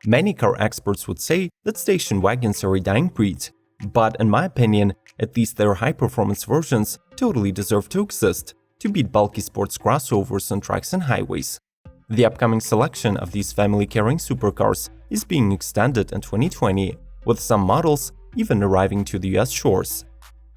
Many car experts would say that station wagons are a dying breed, but in my opinion, at least their high-performance versions totally deserve to exist, to beat bulky sports crossovers on tracks and highways. The upcoming selection of these family-carrying supercars is being extended in 2020, with some models even arriving to the US shores.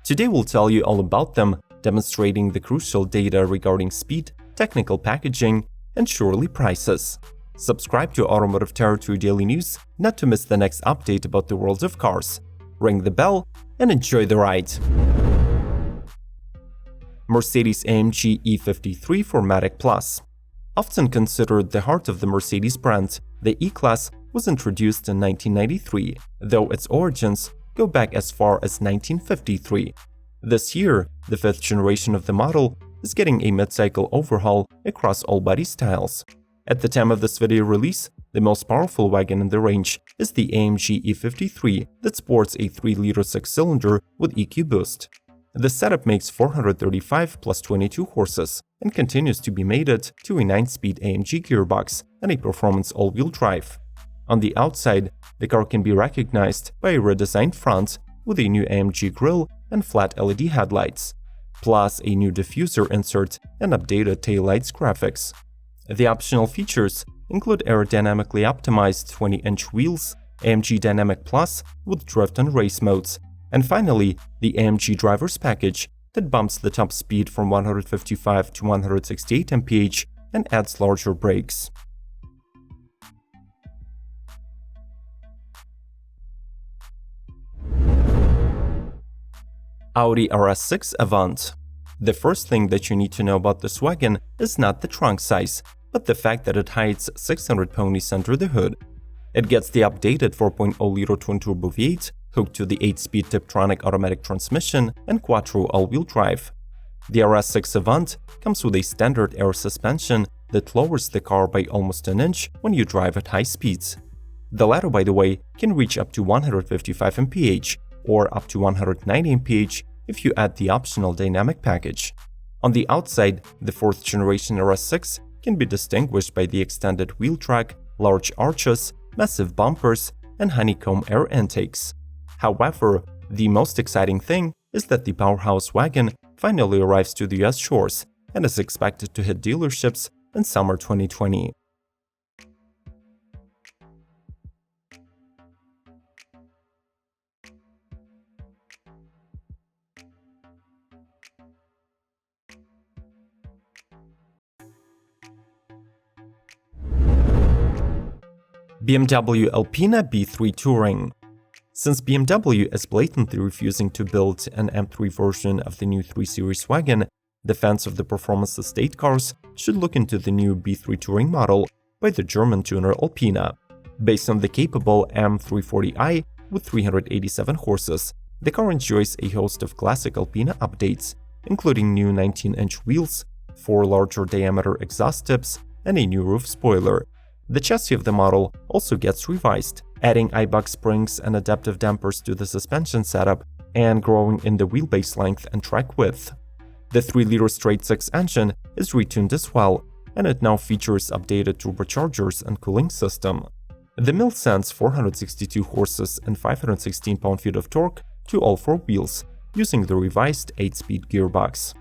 Today we'll tell you all about them, demonstrating the crucial data regarding speed, technical packaging, and surely prices. Subscribe to Automotive Territory Daily News not to miss the next update about the world of cars. Ring the bell and enjoy the ride. Mercedes-AMG E53 4MATIC Plus. Often considered the heart of the Mercedes brand, the E-Class was introduced in 1993, though its origins go back as far as 1953. This year, the fifth generation of the model is getting a mid-cycle overhaul across all body styles. At the time of this video release, the most powerful wagon in the range is the AMG E53 that sports a 3-liter 6-cylinder with EQ boost. The setup makes 435 plus 22 horses and continues to be mated to a 9-speed AMG gearbox and a performance all-wheel drive. On the outside, the car can be recognized by a redesigned front with a new AMG grille and flat LED headlights, plus a new diffuser insert and updated taillights graphics. The optional features include aerodynamically optimized 20-inch wheels, AMG Dynamic Plus with drift and race modes, and finally, the AMG Drivers Package that bumps the top speed from 155 to 168 mph and adds larger brakes. Audi RS6 AVANT. The first thing that you need to know about this wagon is not the trunk size, but the fact that it hides 600 ponies under the hood. It gets the updated 4.0-liter twin-turbo V8 hooked to the 8-speed Tiptronic automatic transmission and quattro all-wheel drive. The RS6 AVANT comes with a standard air suspension that lowers the car by almost an inch when you drive at high speeds. The latter, by the way, can reach up to 155 mph or up to 190 mph if you add the optional dynamic package. On the outside, the 4th generation RS6 can be distinguished by the extended wheel track, large arches, massive bumpers, and honeycomb air intakes. However, the most exciting thing is that the powerhouse wagon finally arrives to the US shores and is expected to hit dealerships in summer 2020. BMW ALPINA B3 Touring. Since BMW is blatantly refusing to build an M3 version of the new 3 Series wagon, the fans of the performance estate cars should look into the new B3 Touring model by the German tuner ALPINA. Based on the capable M340i with 387 horses, the car enjoys a host of classic ALPINA updates, including new 19-inch wheels, 4 larger diameter exhaust tips, and a new roof spoiler. The chassis of the model also gets revised, adding Eibach springs and adaptive dampers to the suspension setup and growing in the wheelbase length and track width. The 3-liter straight-six engine is retuned as well, and it now features updated turbochargers and cooling system. The mill sends 462 horses and 516 pound-feet of torque to all 4 wheels, using the revised 8-speed gearbox.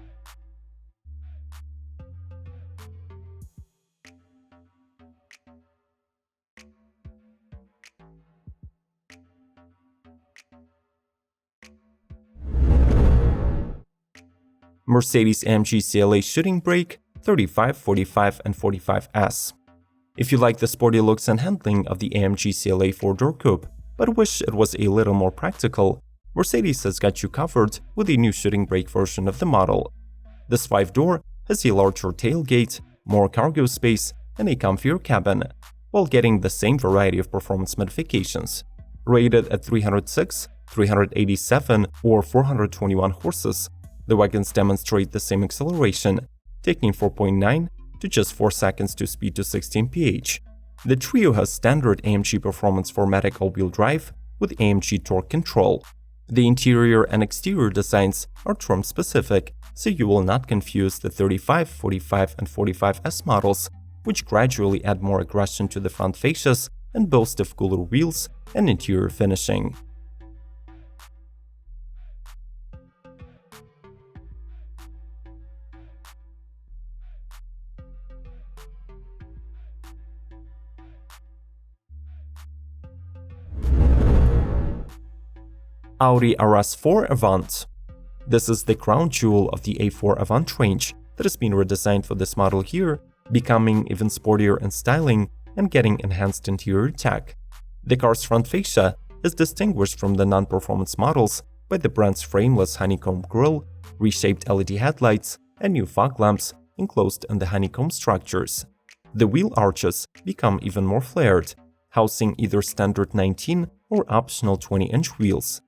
Mercedes-AMG CLA shooting brake 35, 45, and 45S. If you like the sporty looks and handling of the AMG CLA 4-door coupe, but wish it was a little more practical, Mercedes has got you covered with a new shooting brake version of the model. This 5-door has a larger tailgate, more cargo space, and a comfier cabin, while getting the same variety of performance modifications. Rated at 306, 387, or 421 horses, the wagons demonstrate the same acceleration, taking 4.9 to just 4 seconds to speed to 16 mph. The trio has standard AMG Performance 4MATIC all-wheel drive with AMG torque control. The interior and exterior designs are trim-specific, so you will not confuse the 35, 45, and 45S models, which gradually add more aggression to the front fascias and boast of cooler wheels and interior finishing. Audi RS4 AVANT. This is the crown jewel of the A4 AVANT range that has been redesigned for this model here, becoming even sportier in styling and getting enhanced interior tech. The car's front fascia is distinguished from the non-performance models by the brand's frameless honeycomb grille, reshaped LED headlights, and new fog lamps enclosed in the honeycomb structures. The wheel arches become even more flared, housing either standard 19 or optional 20-inch wheels.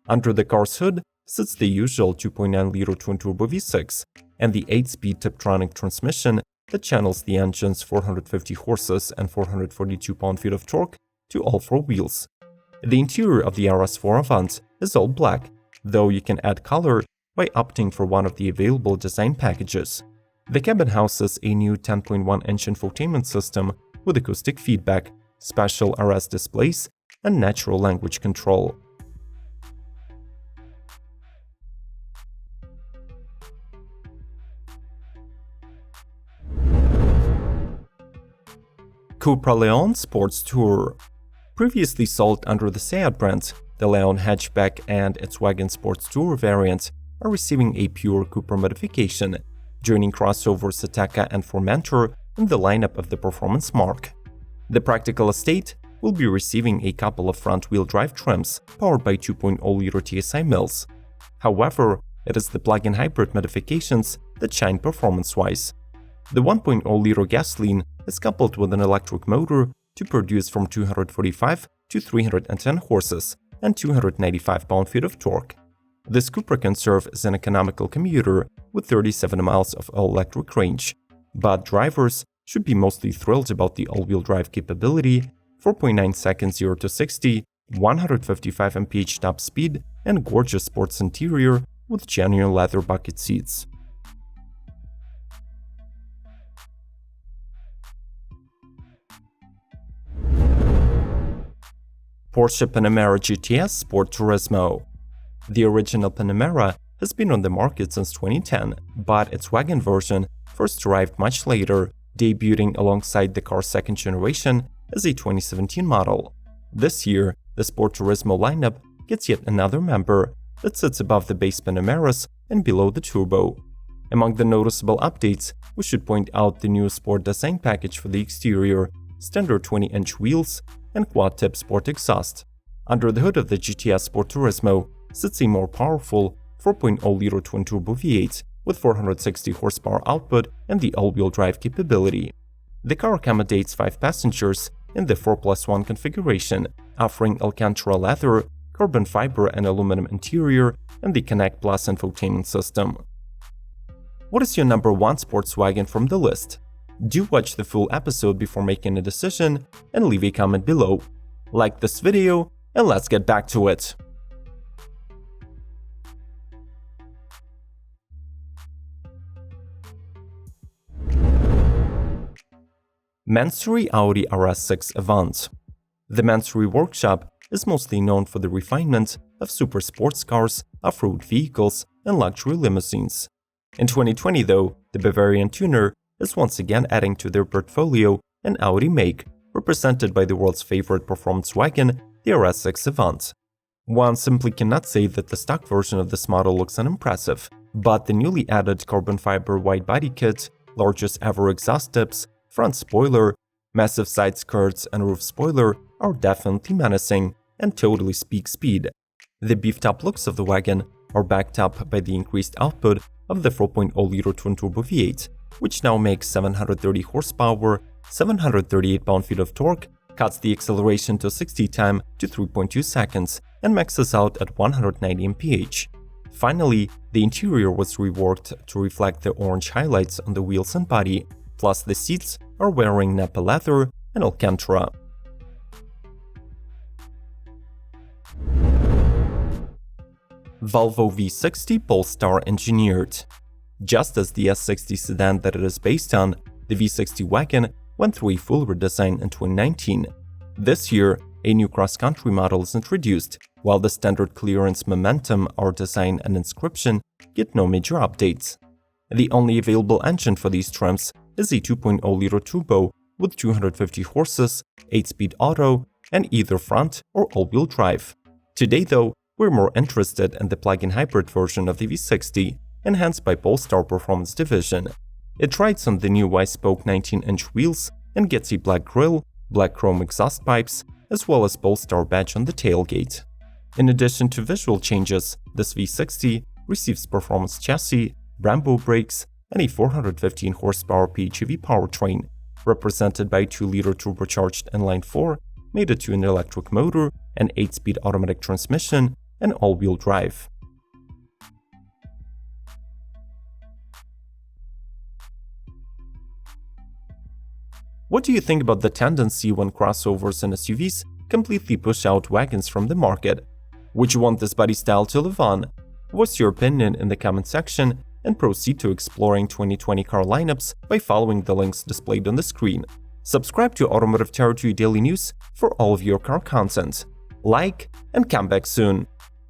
Under the car's hood sits the usual 2.9-liter twin-turbo V6 and the 8-speed Tiptronic transmission that channels the engine's 450 horses and 442 pound-feet of torque to all four wheels. The interior of the RS4 AVANT is all black, though you can add color by opting for one of the available design packages. The cabin houses a new 10.1-inch infotainment system with acoustic feedback, special RS displays, and natural language control. Cupra Leon Sports Tourer. Previously sold under the Seat brand, the Leon hatchback and its wagon Sports Tourer variant are receiving a pure Cupra modification, joining crossovers Ateca and Formentor in the lineup of the performance marque. The practical estate will be receiving a couple of front-wheel drive trims powered by 2.0-liter TSI mills. However, it is the plug-in hybrid modifications that shine performance-wise. The 1.0-liter gasoline is coupled with an electric motor to produce from 245 to 310 horses and 295 pound-feet of torque. This Cupra can serve as an economical commuter with 37 miles of all-electric range, but drivers should be mostly thrilled about the all-wheel drive capability, 4.9 seconds 0 to 60, 155 mph top speed, and gorgeous sports interior with genuine leather bucket seats. Porsche Panamera GTS Sport Turismo. The original Panamera has been on the market since 2010, but its wagon version first arrived much later, debuting alongside the car's second generation as a 2017 model. This year, the Sport Turismo lineup gets yet another member that sits above the base Panameras and below the turbo. Among the noticeable updates, we should point out the new sport design package for the exterior, standard 20-inch wheels, and quad-tip sport exhaust. Under the hood of the GTS Sport Turismo sits a more powerful 4.0-liter twin-turbo V8 with 460 horsepower output and the all-wheel drive capability. The car accommodates 5 passengers in the 4+1 configuration, offering Alcantara leather, carbon fiber and aluminum interior, and the Connect Plus infotainment system. What is your number one sports wagon from the list? Do watch the full episode before making a decision and leave a comment below. Like this video and let's get back to it. MANSORY Audi RS6 AVANT. The MANSORY workshop is mostly known for the refinement of super sports cars, off-road vehicles, and luxury limousines. In 2020 though, the Bavarian tuner is once again adding to their portfolio an Audi make, represented by the world's favorite performance wagon, the RS6 AVANT. One simply cannot say that the stock version of this model looks unimpressive, but the newly added carbon fiber wide body kit, largest ever exhaust tips, front spoiler, massive side skirts, and roof spoiler are definitely menacing and totally speak speed. The beefed-up looks of the wagon are backed up by the increased output of the 4.0-liter twin-turbo V8, which now makes 730 horsepower, 738 pound-feet of torque, cuts the acceleration to 60 time to 3.2 seconds, and maxes out at 190 mph. Finally, the interior was reworked to reflect the orange highlights on the wheels and body, plus the seats are wearing Nappa leather and Alcantara. Volvo V60 Polestar engineered. Just as the S60 sedan that it is based on, the V60 wagon went through a full redesign in 2019. This year, a new cross-country model is introduced, while the standard clearance Momentum, R-Design, and Inscription get no major updates. The only available engine for these trims is a 2.0-liter turbo with 250 horses, 8-speed auto, and either front or all-wheel drive. Today, though, we're more interested in the plug-in hybrid version of the V60, enhanced by Polestar Performance Division. It rides on the new Y-spoke 19-inch wheels and gets a black grille, black chrome exhaust pipes, as well as Polestar badge on the tailgate. In addition to visual changes, this V60 receives performance chassis, Brembo brakes, and a 415 horsepower PHEV powertrain, represented by a 2-liter turbocharged inline-4, mated to an electric motor, an 8-speed automatic transmission, and all-wheel drive. What do you think about the tendency when crossovers and SUVs completely push out wagons from the market? Would you want this body style to live on? What's your opinion in the comment section, and proceed to exploring 2020 car lineups by following the links displayed on the screen. Subscribe to Automotive Territory Daily News for all of your car content. Like and come back soon.